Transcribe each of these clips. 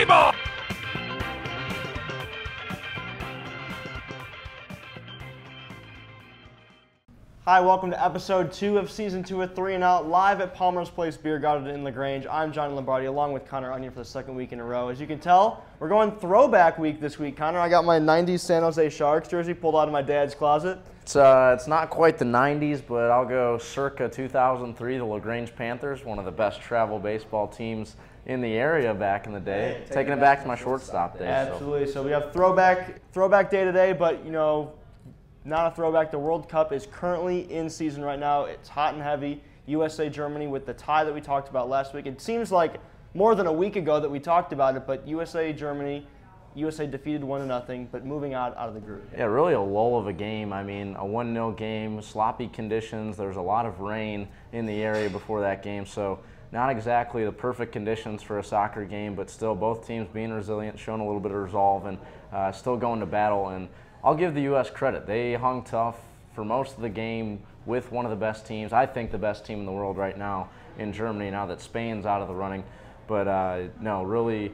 table! Hi, welcome to episode 2 of season 2 of 3 and Out, live at Palmer's Place Beer Garden in Grange. I'm Johnny Lombardi, along with Connor Onion for the second week in a row. As you can tell, we're going throwback week this week. Connor, I got my 90s San Jose Sharks jersey pulled out of my dad's closet. It's not quite the 90s, but I'll go circa 2003, the LaGrange Panthers, one of the best travel baseball teams in the area back in the day. Hey, taking it back to my shortstop days. Absolutely. So we have throwback day today, but, you know, not a throwback. The World Cup is currently in season right now. It's hot and heavy. USA, Germany with the tie that we talked about last week. It seems like more than a week ago that we talked about it, but USA, Germany, USA defeated 1-0, but moving out of the group. Yeah, really a lull of a game. I mean, a 1-0 game, sloppy conditions. There was a lot of rain in the area before that game, so not exactly the perfect conditions for a soccer game, but still both teams being resilient, showing a little bit of resolve, and still going to battle. And I'll give the U.S. credit. They hung tough for most of the game with one of the best teams. I think the best team in the world right now in Germany, now that Spain's out of the running. But no, really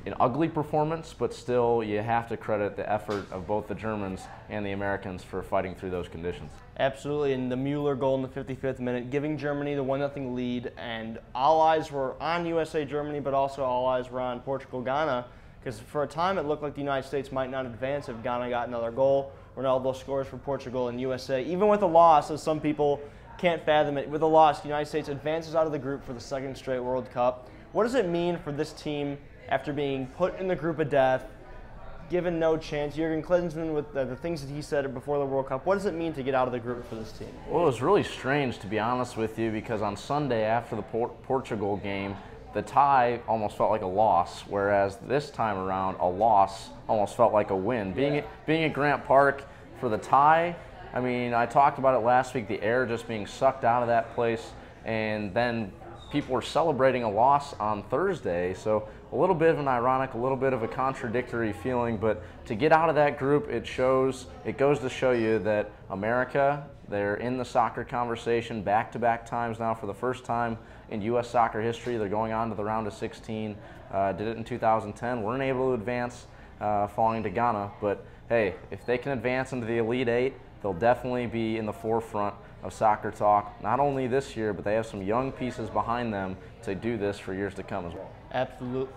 an ugly performance, but still you have to credit the effort of both the Germans and the Americans for fighting through those conditions. Absolutely, and the Mueller goal in the 55th minute, giving Germany the 1-0 lead, and all eyes were on USA, Germany, but also all eyes were on Portugal, Ghana, because for a time it looked like the United States might not advance if Ghana got another goal. Ronaldo scores for Portugal and USA. Even with a loss, as some people can't fathom it, with a loss, the United States advances out of the group for the second straight World Cup. What does it mean for this team after being put in the group of death, given no chance? Jurgen Klinsmann, with the things that he said before the World Cup, what does it mean to get out of the group for this team? Well, it was really strange, to be honest with you, because on Sunday after the Portugal game, the tie almost felt like a loss, whereas this time around, a loss almost felt like a win. Being at Grant Park for the tie, I mean, I talked about it last week, the air just being sucked out of that place, and then people were celebrating a loss on Thursday, so a little bit of an ironic, a little bit of a contradictory feeling, but to get out of that group, it goes to show you that America, they're in the soccer conversation back-to-back times now for the first time in U.S. soccer history. They're going on to the round of 16, did it in 2010, weren't able to advance, falling to Ghana, but hey, if they can advance into the Elite Eight, they'll definitely be in the forefront of soccer talk, not only this year, but they have some young pieces behind them to do this for years to come as well.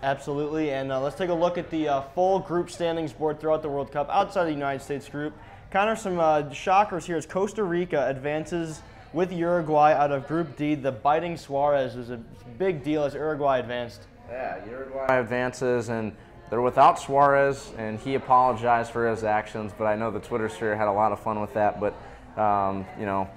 Absolutely, and let's take a look at the full group standings board throughout the World Cup outside the United States group. Kind of some shockers here as Costa Rica advances with Uruguay out of Group D. The Biting Suarez is a big deal as Uruguay advanced. Yeah, Uruguay advances, and they're without Suarez, and he apologized for his actions, but I know the Twitter sphere had a lot of fun with that. But you know,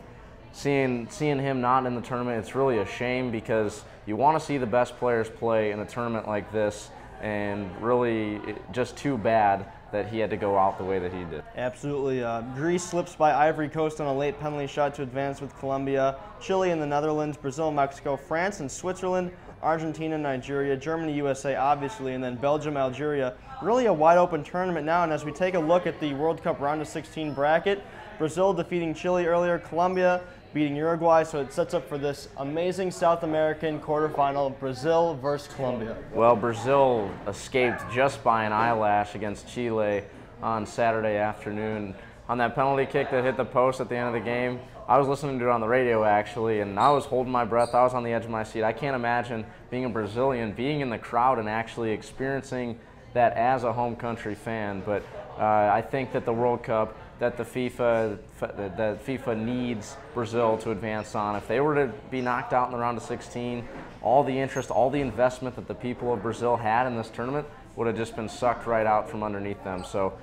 seeing him not in the tournament, it's really a shame, because you want to see the best players play in a tournament like this, and really just too bad that he had to go out the way that he did. Absolutely. Greece slips by Ivory Coast on a late penalty shot to advance with Colombia, Chile and the Netherlands, Brazil, Mexico, France and Switzerland, Argentina, Nigeria, Germany, USA, obviously, and then Belgium, Algeria. Really a wide open tournament now, and as we take a look at the World Cup round of 16 bracket, Brazil defeating Chile earlier, Colombia beating Uruguay, so it sets up for this amazing South American quarterfinal, Brazil versus Colombia. Well, Brazil escaped just by an eyelash against Chile on Saturday afternoon. On that penalty kick that hit the post at the end of the game, I was listening to it on the radio actually, and I was holding my breath. I was on the edge of my seat. I can't imagine being a Brazilian, being in the crowd and actually experiencing that as a home country fan, but I think that the World Cup, that the FIFA needs Brazil to advance on. If they were to be knocked out in the round of 16, all the interest, all the investment that the people of Brazil had in this tournament would have just been sucked right out from underneath them. So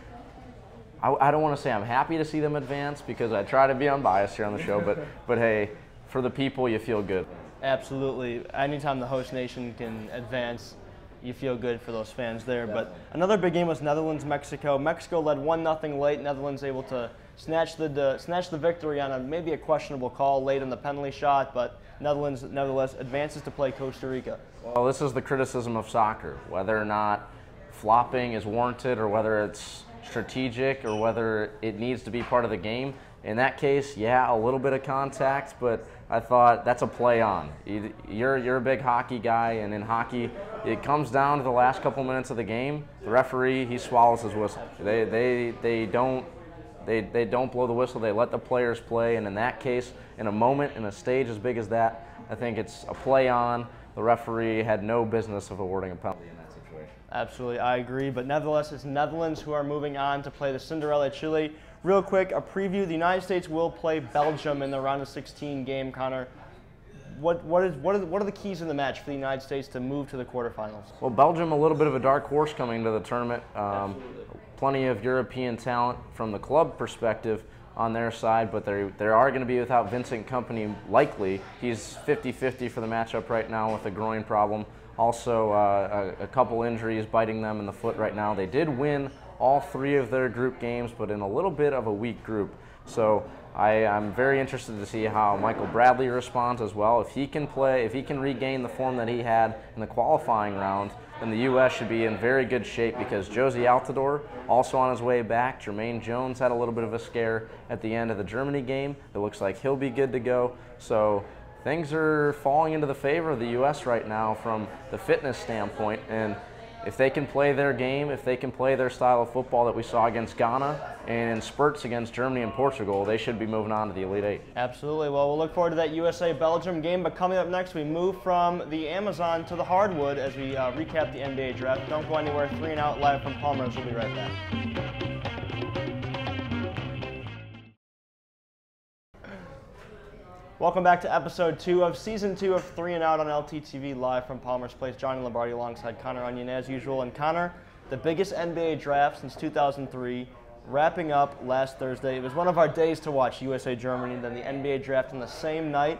I don't want to say I'm happy to see them advance, because I try to be unbiased here on the show, but hey, for the people, you feel good. Absolutely. Anytime the host nation can advance, you feel good for those fans there. But another big game was Netherlands-Mexico. Mexico led 1-0 late. Netherlands able to snatch the victory on maybe a questionable call late on the penalty shot, but Netherlands nevertheless advances to play Costa Rica. Well, this is the criticism of soccer, whether or not flopping is warranted or whether it's strategic or whether it needs to be part of the game. In that case, yeah, a little bit of contact, but I thought that's a play on. You're a big hockey guy, and in hockey, it comes down to the last couple minutes of the game. The referee, he swallows his whistle. They don't blow the whistle. They let the players play, and in that case, in a moment, in a stage as big as that, I think it's a play on. The referee had no business of awarding a penalty in that situation. Absolutely, I agree. But nevertheless, it's Netherlands who are moving on to play the Cinderella Chile. Real quick, a preview. The United States will play Belgium in the round of 16 game. Connor, what are the keys in the match for the United States to move to the quarterfinals? Well, Belgium, a little bit of a dark horse coming into the tournament. Plenty of European talent from the club perspective on their side, but they are going to be without Vincent Kompany likely. He's 50-50 for the matchup right now with a groin problem. Also, a couple injuries biting them in the foot right now. They did win all 3 of their group games, but in a little bit of a weak group. So I'm very interested to see how Michael Bradley responds as well. If he can play, if he can regain the form that he had in the qualifying round, then the U.S. should be in very good shape, because Josie Altidore also on his way back. Jermaine Jones had a little bit of a scare at the end of the Germany game. It looks like he'll be good to go. So things are falling into the favor of the U.S. right now from the fitness standpoint, and if they can play their game, if they can play their style of football that we saw against Ghana and in spurts against Germany and Portugal, they should be moving on to the Elite Eight. Absolutely. Well, we'll look forward to that USA-Belgium game. But coming up next, we move from the Amazon to the hardwood as we recap the NBA draft. Don't go anywhere. 3 and Out live from Palmer's. We'll be right back. Welcome back to episode 2 of season 2 of 3 and Out on LTTV live from Palmer's Place. Johnny Lombardi alongside Connor Onion as usual. And Connor, the biggest NBA draft since 2003, wrapping up last Thursday. It was one of our days to watch USA-Germany, then the NBA draft on the same night.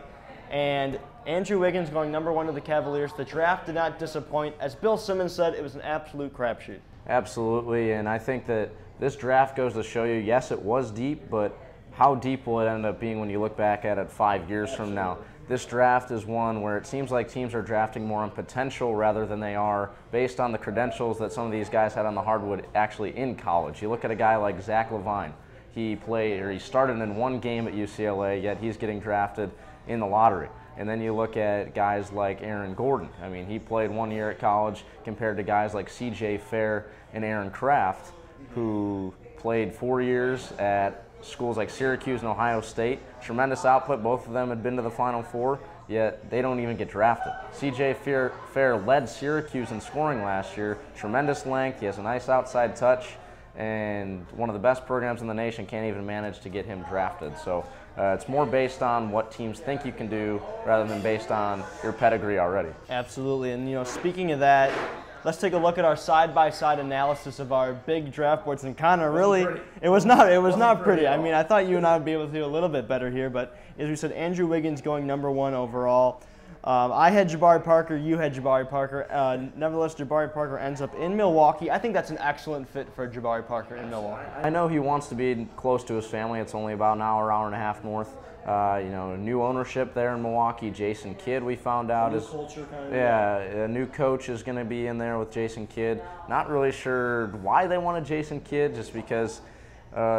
And Andrew Wiggins going #1 to the Cavaliers. The draft did not disappoint. As Bill Simmons said, it was an absolute crapshoot. Absolutely, and I think that this draft goes to show you, yes, it was deep, but how deep will it end up being when you look back at it 5 years from now? This draft is one where it seems like teams are drafting more on potential rather than they are based on the credentials that some of these guys had on the hardwood actually in college. You look at a guy like Zach LaVine. He started in 1 game at UCLA, yet he's getting drafted in the lottery. And then you look at guys like Aaron Gordon. I mean, he played 1 year at college compared to guys like C.J. Fair and Aaron Kraft, who played 4 years at schools like Syracuse and Ohio State. Tremendous output. Both of them had been to the Final Four, yet they don't even get drafted. C.J. Fair led Syracuse in scoring last year. Tremendous length. He has a nice outside touch, and one of the best programs in the nation can't even manage to get him drafted. So it's more based on what teams think you can do rather than based on your pedigree already. Absolutely. And, speaking of that, let's take a look at our side-by-side analysis of our big draft boards. And Connor, really, it was not pretty. I mean, I thought you and I would be able to do a little bit better here, but as we said, Andrew Wiggins going #1 overall. I had Jabari Parker, you had Jabari Parker. Nevertheless, Jabari Parker ends up in Milwaukee. I think that's an excellent fit for Jabari Parker in Milwaukee. I know he wants to be close to his family. It's only about an hour and a half north. New ownership there in Milwaukee. Jason Kidd, we found out, is culture kind of. Yeah, a new coach is going to be in there with Jason Kidd. Not really sure why they wanted Jason Kidd, just because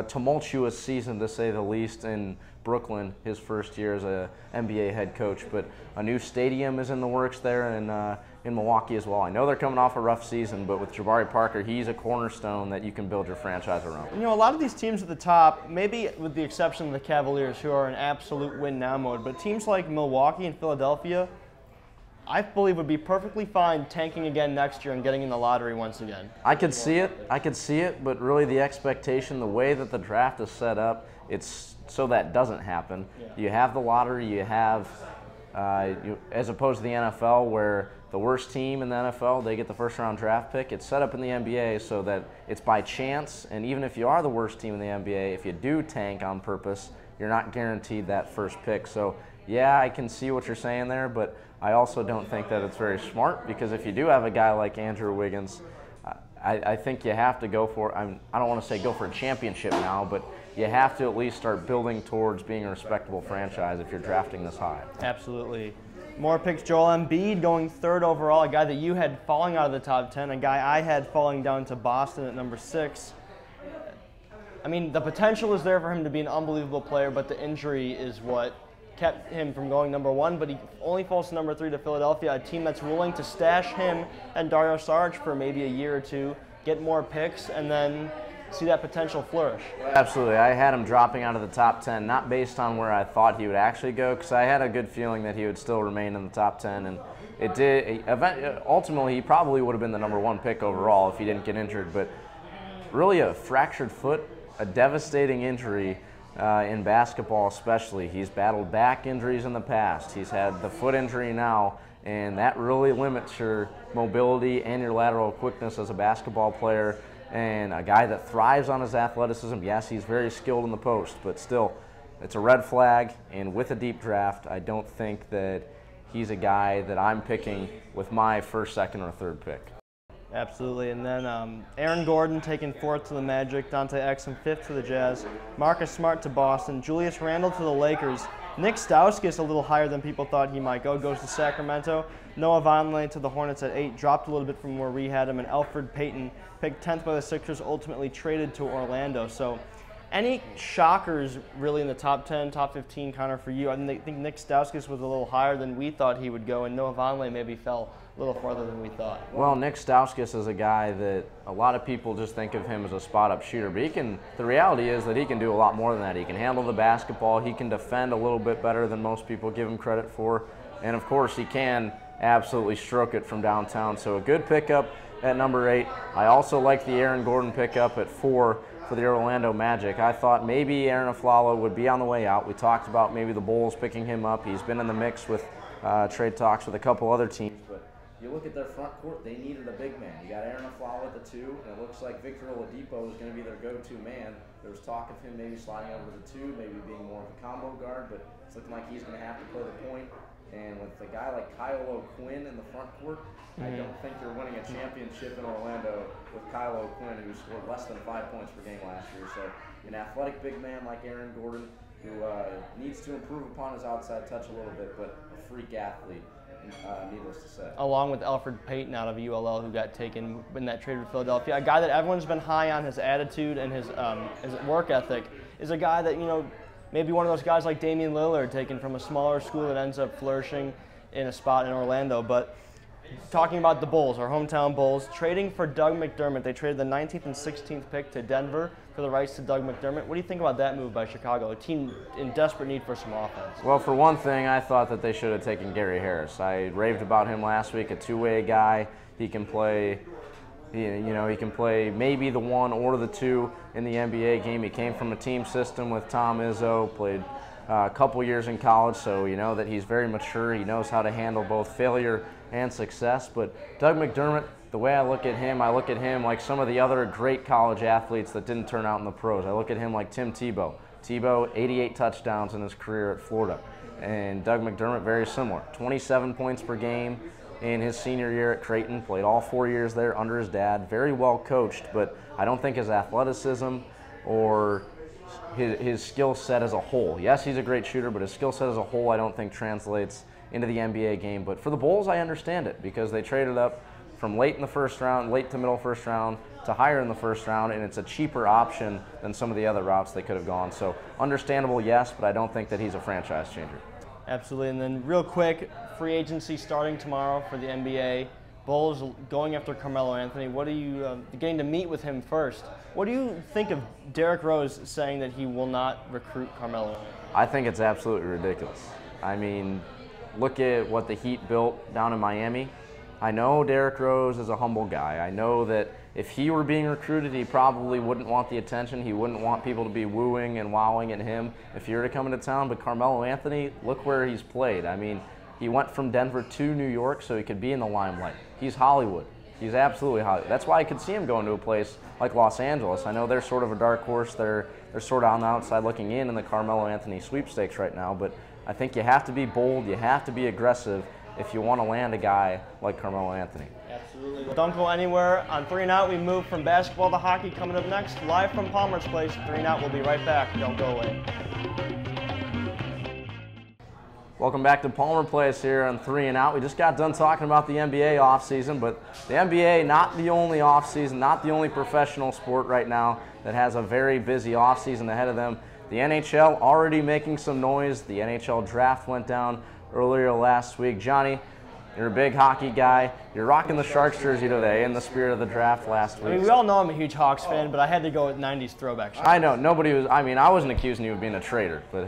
tumultuous season to say the least in Brooklyn, his first year as a NBA head coach. But a new stadium is in the works there in Milwaukee as well. I know they're coming off a rough season, but with Jabari Parker, he's a cornerstone that you can build your franchise around. A lot of these teams at the top, maybe with the exception of the Cavaliers, who are in absolute win-now mode, but teams like Milwaukee and Philadelphia, I believe would be perfectly fine tanking again next year and getting in the lottery once again. I could see it, but really the expectation, the way that the draft is set up, it's so that doesn't happen. Yeah. You have the lottery, you have, as opposed to the NFL where the worst team in the NFL, they get the first round draft pick. It's set up in the NBA so that it's by chance, and even if you are the worst team in the NBA, if you do tank on purpose, you're not guaranteed that first pick. So yeah, I can see what you're saying there, but I also don't think that it's very smart, because if you do have a guy like Andrew Wiggins, I think you have to go for, I don't want to say go for a championship now, but you have to at least start building towards being a respectable franchise if you're drafting this high. Absolutely. More picks. Joel Embiid going 3rd overall, a guy that you had falling out of the top 10, a guy I had falling down to Boston at #6. I mean, the potential is there for him to be an unbelievable player, but the injury is what kept him from going #1, but he only falls to #3 to Philadelphia, a team that's willing to stash him and Dario Saric for maybe a year or two, get more picks, and then see that potential flourish. Absolutely. I had him dropping out of the top 10, not based on where I thought he would actually go, because I had a good feeling that he would still remain in the top 10, and it did. Ultimately, he probably would have been the #1 pick overall if he didn't get injured, but really a fractured foot, a devastating injury in basketball especially. He's battled back injuries in the past. He's had the foot injury now, and that really limits your mobility and your lateral quickness as a basketball player. And a guy that thrives on his athleticism. Yes, he's very skilled in the post, but still, it's a red flag. And with a deep draft, I don't think that he's a guy that I'm picking with my first, second, or third pick. Absolutely. And then Aaron Gordon taking 4th to the Magic, Dante Exum 5th to the Jazz, Marcus Smart to Boston, Julius Randle to the Lakers, Nick Stauskas a little higher than people thought he might go, goes to Sacramento, Noah Vonleh to the Hornets at 8, dropped a little bit from where we had him, and Elfrid Payton, picked 10th by the Sixers, ultimately traded to Orlando. So any shockers really in the top 10, top 15, Connor, for you? I think Nick Stauskas was a little higher than we thought he would go, and Noah Vonleh maybe fell a little farther than we thought. Well, Nick Stauskas is a guy that a lot of people just think of him as a spot-up shooter, but the reality is that he can do a lot more than that. He can handle the basketball, he can defend a little bit better than most people give him credit for, and of course he can absolutely stroke it from downtown. So a good pickup at #8. I also like the Aaron Gordon pickup at 4 for the Orlando Magic. I thought maybe Aaron Aflalo would be on the way out. We talked about maybe the Bulls picking him up. He's been in the mix with trade talks with a couple other teams, but you look at their front court, they needed a big man. You got Aaron Aflalo at the 2, and it looks like Victor Oladipo is going to be their go-to man. There was talk of him maybe sliding over to the 2, maybe being more of a combo guard, but it's looking like he's going to have to play the point. And with a guy like Kyle O'Quinn in the front court, I don't think you're winning a championship in Orlando with Kyle O'Quinn, who scored less than 5 points per game last year. So an athletic big man like Aaron Gordon, who needs to improve upon his outside touch a little bit, but a freak athlete, needless to say. Along with Elfrid Payton out of ULL, who got taken in that trade with Philadelphia, a guy that everyone's been high on, his attitude and his work ethic, is a guy that, maybe one of those guys like Damian Lillard, taken from a smaller school that ends up flourishing in a spot in Orlando. But talking about the Bulls, our hometown Bulls, trading for Doug McDermott. They traded the 19th and 16th pick to Denver for the rights to Doug McDermott. What do you think about that move by Chicago, a team in desperate need for some offense? Well, for one thing, I thought that they should have taken Gary Harris. I raved about him last week, a two-way guy. He can play... he can play maybe the 1 or the 2 in the NBA game. He came from a team system with Tom Izzo, played a couple years in college, so you know that he's very mature. He knows how to handle both failure and success. But Doug McDermott, the way I look at him like some of the other great college athletes that didn't turn out in the pros. I look at him like Tim Tebow. Tebow, 88 touchdowns in his career at Florida. And Doug McDermott, very similar. 27 points per game in his senior year at Creighton, played all 4 years there under his dad. Very well coached, but I don't think his athleticism or his skill set as a whole. Yes, he's a great shooter, but his skill set as a whole I don't think translates into the NBA game. But for the Bulls, I understand it because they traded up from late in the first round, late to middle first round, to higher in the first round, and it's a cheaper option than some of the other routes they could have gone. So understandable, yes, but I don't think that he's a franchise changer. Absolutely. And then real quick, free agency starting tomorrow for the NBA. Bulls going after Carmelo Anthony. What are you getting to meet with him first? What do you think of Derrick Rose saying that he will not recruit Carmelo? I think it's absolutely ridiculous. I mean, look at what the Heat built down in Miami. I know Derrick Rose is a humble guy. I know that if he were being recruited, he probably wouldn't want the attention. He wouldn't want people to be wooing and wowing at him if he were to come into town. But Carmelo Anthony, look where he's played. I mean, he went from Denver to New York so he could be in the limelight. He's Hollywood. He's absolutely Hollywood. That's why I could see him going to a place like Los Angeles. I know they're sort of a dark horse. They're sort of on the outside looking in the Carmelo Anthony sweepstakes right now. But I think you have to be bold. You have to be aggressive if you want to land a guy like Carmelo Anthony. Absolutely. Well, don't go anywhere. On 3 and Out, we move from basketball to hockey. Coming up next, live from Palmer's Place. 3 and Out, we'll be right back. Don't go away. Welcome back to Palmer Place here on 3 and Out. We just got done talking about the NBA offseason, but the NBA, not the only offseason, not the only professional sport right now that has a very busy offseason ahead of them. The the NHL already making some noise. The NHL draft went down earlier last week. Johnny, you're a big hockey guy. You're rocking the Sharks jersey today in the spirit of the draft last week. I mean, we all know I'm a huge Hawks fan, but I had to go with 90s throwback shirts. I know, nobody was, I mean, I wasn't accusing you of being a traitor, but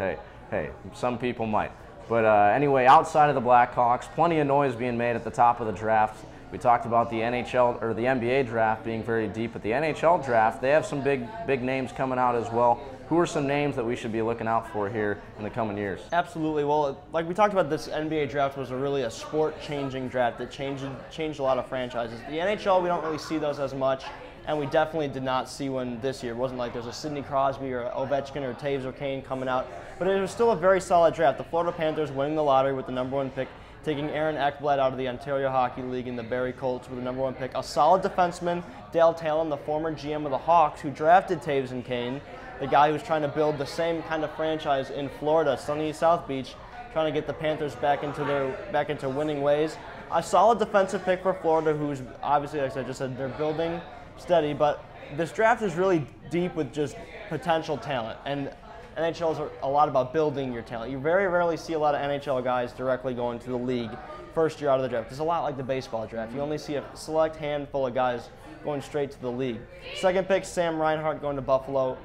hey, some people might. But anyway, outside of the Blackhawks, plenty of noise being made at the top of the draft. We talked about the NHL or the NBA draft being very deep, but the NHL draft, they have some big names coming out as well. Who are some names that we should be looking out for here in the coming years? Absolutely. Well, like we talked about, this NBA draft was really a sport-changing draft that changed a lot of franchises. The NHL, we don't really see those as much, and we definitely did not see one this year. It wasn't like there's a Sidney Crosby or Ovechkin or Taves or Kane coming out, but it was still a very solid draft. The Florida Panthers winning the lottery with the #1 pick, taking Aaron Ekblad out of the Ontario Hockey League, and the Barrie Colts with the #1 pick. A solid defenseman, Dale Talon, the former GM of the Hawks, who drafted Taves and Kane, the guy who's trying to build the same kind of franchise in Florida, sunny South Beach, trying to get the Panthers back into winning ways. A solid defensive pick for Florida, who's obviously, like I just said, they're building steady, but this draft is really deep with just potential talent, and NHL is a lot about building your talent. You very rarely see a lot of NHL guys directly going to the league first year out of the draft. It's a lot like the baseball draft. You only see a select handful of guys going straight to the league. Second pick, Sam Reinhart going to Buffalo.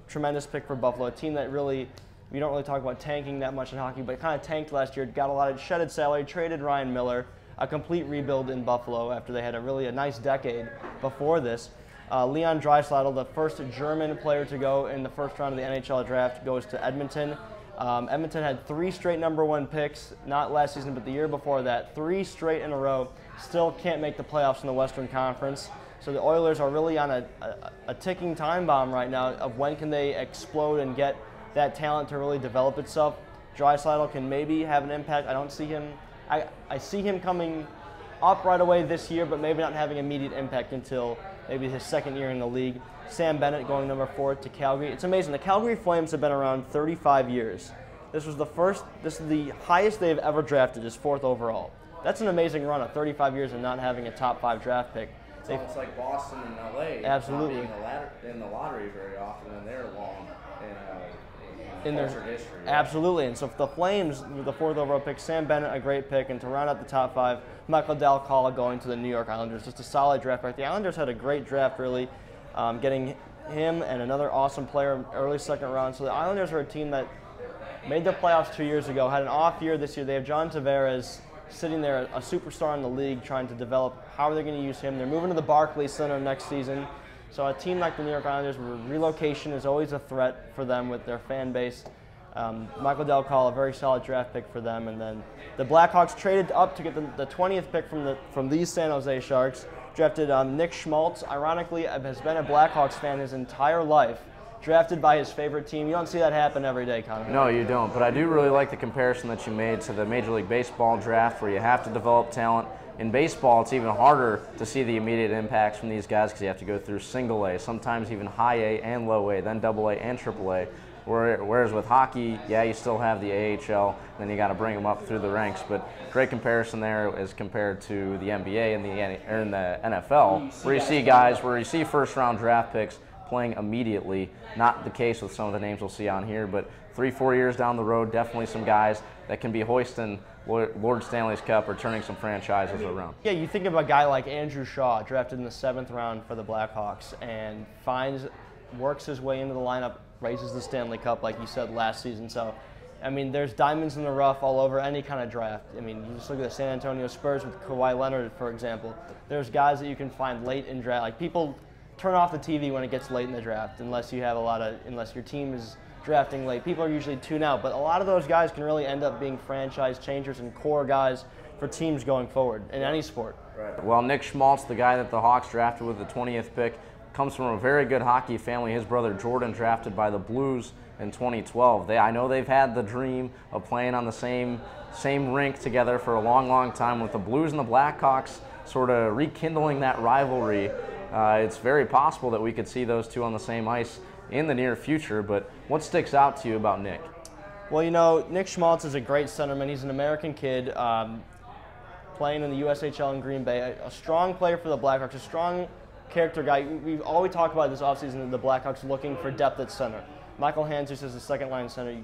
Tremendous pick for Buffalo, a team that really, we don't really talk about tanking that much in hockey, but it kind of tanked last year, got a lot of shedded salary, traded Ryan Miller, a complete rebuild in Buffalo after they had a nice decade before this. Leon Draisaitl, the first German player to go in the first round of the NHL draft, goes to Edmonton. Edmonton had 3 straight #1 picks, not last season, but the year before that. 3 straight in a row, still can't make the playoffs in the Western Conference. So the Oilers are really on a ticking time bomb right now of when can they explode and get that talent to really develop itself. Draisaitl can maybe have an impact. I don't see him. I see him coming up right away this year, but maybe not having immediate impact until maybe his second year in the league. Sam Bennett going #4 to Calgary. It's amazing. The Calgary Flames have been around 35 years. This is the highest they've ever drafted, is 4th overall. That's an amazing run of 35 years and not having a top 5 draft pick. It's almost like Boston and LA. Absolutely. Not being in the lottery very often, and they're long in their history. Right? Absolutely. And so for the Flames, with the 4th overall pick, Sam Bennett, a great pick, and to round out the top 5, Michael Dal Colle going to the New York Islanders. Just a solid draft pick. The Islanders had a great draft, really, getting him and another awesome player early second round. So the Islanders are a team that made the playoffs 2 years ago, had an off year this year. They have John Tavares sitting there, a superstar in the league, trying to develop how are they going to use him. They're moving to the Barclays Center next season. So a team like the New York Islanders, where relocation is always a threat for them with their fan base. Michael Dal Colle, a very solid draft pick for them. And then the Blackhawks traded up to get the 20th pick from these San Jose Sharks, drafted Nick Schmaltz. Ironically, has been a Blackhawks fan his entire life, drafted by his favorite team. You don't see that happen every day, Connor. No, you don't. But I do really like the comparison that you made to the Major League Baseball draft, where you have to develop talent. In baseball, it's even harder to see the immediate impacts from these guys because you have to go through single A, sometimes even high A and low A, then double A and triple A. Whereas with hockey, yeah, you still have the AHL, then you got to bring them up through the ranks. But great comparison there as compared to the NBA and the NFL, where you see first-round draft picks playing immediately. Not the case with some of the names we'll see on here, but 3-4 years down the road, definitely some guys that can be hoisting Lord Stanley's Cup or turning some franchises around. Yeah, you think of a guy like Andrew Shaw, drafted in the 7th round for the Blackhawks, and works his way into the lineup, raises the Stanley Cup, like you said, last season. So, I mean, there's diamonds in the rough all over any kind of draft. I mean, you just look at the San Antonio Spurs with Kawhi Leonard, for example. There's guys that you can find late in draft. Like, people turn off the TV when it gets late in the draft, unless your team is drafting late. People are usually tune out, but a lot of those guys can really end up being franchise changers and core guys for teams going forward in any sport. Right. Well, Nick Schmaltz, the guy that the Hawks drafted with the 20th pick, comes from a very good hockey family. His brother Jordan drafted by the Blues in 2012. I know they've had the dream of playing on the same rink together for a long, long time. With the Blues and the Blackhawks sort of rekindling that rivalry, it's very possible that we could see those two on the same ice in the near future. But what sticks out to you about Nick? Well, you know, Nick Schmaltz is a great centerman. He's an American kid playing in the USHL in Green Bay, a strong player for the Blackhawks, a strong character guy. We've always talked about this offseason, the Blackhawks looking for depth at center. Michael Handzus is the second line center.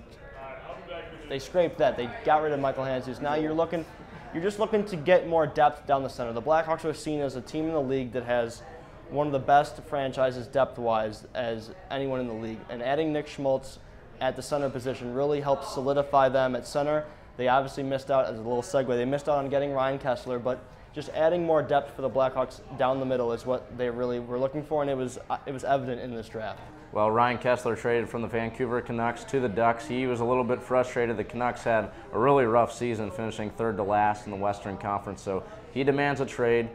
They scraped that. They got rid of Michael Handzus. Now you're just looking to get more depth down the center. The Blackhawks are seen as a team in the league that has one of the best franchises depth-wise as anyone in the league. And adding Nick Schmaltz at the center position really helps solidify them at center. They obviously missed out, as a little segue, they missed out on getting Ryan Kessler, but just adding more depth for the Blackhawks down the middle is what they really were looking for, and it was evident in this draft. Well, Ryan Kessler traded from the Vancouver Canucks to the Ducks. He was a little bit frustrated. The Canucks had a really rough season, finishing third to last in the Western Conference, so he demands a trade.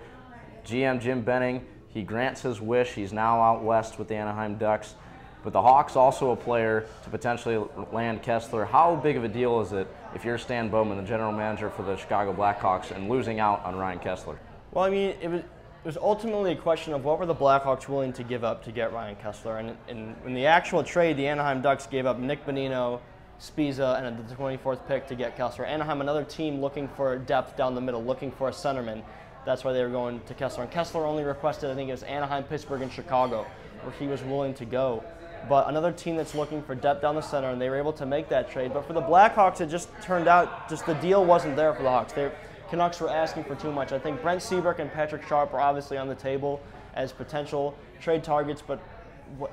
GM Jim Benning, he grants his wish. He's now out west with the Anaheim Ducks. But the Hawks also a player to potentially land Kessler. How big of a deal is it if you're Stan Bowman, the general manager for the Chicago Blackhawks, and losing out on Ryan Kessler? Well, I mean, it was ultimately a question of what were the Blackhawks willing to give up to get Ryan Kessler. And in the actual trade, the Anaheim Ducks gave up Nick Bonino, Spiza, and the 24th pick to get Kessler. Anaheim, another team looking for depth down the middle, looking for a centerman. That's why they were going to Kessler. And Kessler only requested, I think it was Anaheim, Pittsburgh, and Chicago, where he was willing to go. But another team that's looking for depth down the center, and they were able to make that trade. But for the Blackhawks, it just turned out just the deal wasn't there for the Hawks. Canucks were asking for too much. I think Brent Seabrook and Patrick Sharp are obviously on the table as potential trade targets, but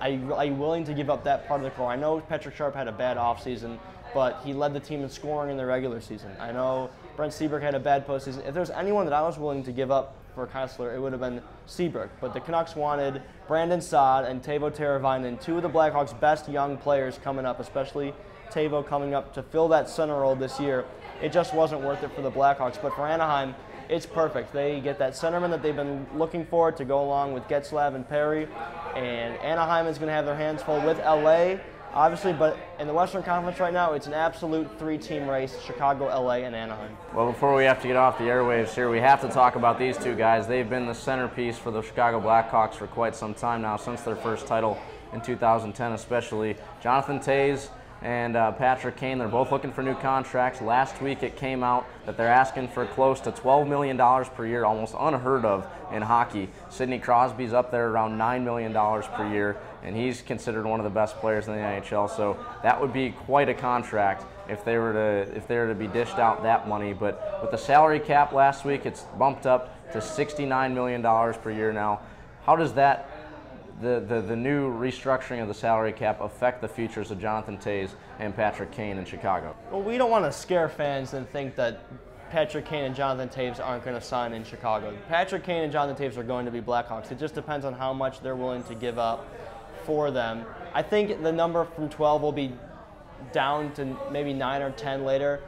are you willing to give up that part of the core? I know Patrick Sharp had a bad offseason, but he led the team in scoring in the regular season. I know Brent Seabrook had a bad postseason. If there's anyone that I was willing to give up for Kessler, it would have been Seabrook. But the Canucks wanted Brandon Saad and Teuvo Teravainen, two of the Blackhawks' best young players coming up, especially Teuvo coming up to fill that center role this year. It just wasn't worth it for the Blackhawks. But for Anaheim, it's perfect. They get that centerman that they've been looking for to go along with Getzlaf and Perry. And Anaheim is going to have their hands full with LA, obviously, but in the Western Conference right now, it's an absolute three-team race, Chicago, LA, and Anaheim. Well, before we have to get off the airwaves here, we have to talk about these two guys. They've been the centerpiece for the Chicago Blackhawks for quite some time now, since their first title in 2010 especially. Jonathan Toews and Patrick Kane, they're both looking for new contracts. Last week it came out that they're asking for close to $12 million per year, almost unheard of in hockey. Sidney Crosby's up there around $9 million per year, and he's considered one of the best players in the NHL, so that would be quite a contract if they were to be dished out that money. But with the salary cap last week, it's bumped up to $69 million per year now. How does that the new restructuring of the salary cap affect the futures of Jonathan Toews and Patrick Kane in Chicago? Well, we don't want to scare fans and think that Patrick Kane and Jonathan Toews aren't going to sign in Chicago. Patrick Kane and Jonathan Toews are going to be Blackhawks. It just depends on how much they're willing to give up for them. I think the number from 12 will be down to maybe 9 or 10 later.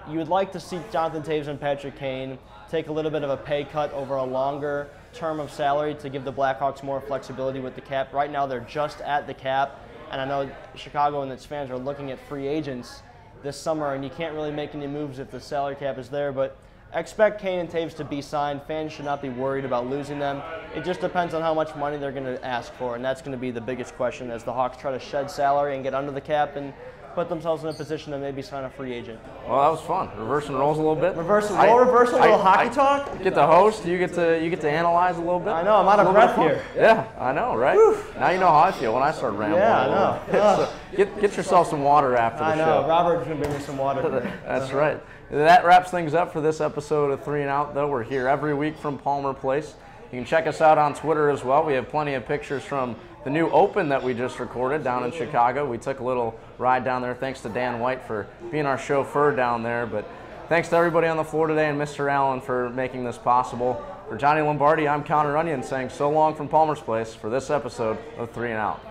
You would like to see Jonathan Toews and Patrick Kane take a little bit of a pay cut over a longer term of salary to give the Blackhawks more flexibility with the cap. Right now they're just at the cap, and I know Chicago and its fans are looking at free agents this summer, and you can't really make any moves if the salary cap is there, but expect Kane and Toews to be signed. Fans should not be worried about losing them. It just depends on how much money they're going to ask for, and that's going to be the biggest question as the Hawks try to shed salary and get under the cap and put themselves in a position to maybe sign a free agent. Well, that was fun. Reversing roles a little bit. Reverse a little hockey talk. Get the host. You get to analyze a little bit. I know. I'm out of breath here. Yeah, I know, right? Whew. Now you know how I feel when I start rambling. Yeah, I know. So get yourself some water after the show. I know. Robert's gonna bring me some water. That's right. That wraps things up for this episode of 3 and Out. Though we're here every week from Palmer Place. You can check us out on Twitter as well. We have plenty of pictures from the new Open that we just recorded down in Chicago. We took a little ride down there. Thanks to Dan White for being our chauffeur down there. But thanks to everybody on the floor today and Mr. Allen for making this possible. For Johnny Lombardi, I'm Connor Onion saying so long from Palmer's Place for this episode of 3 and Out.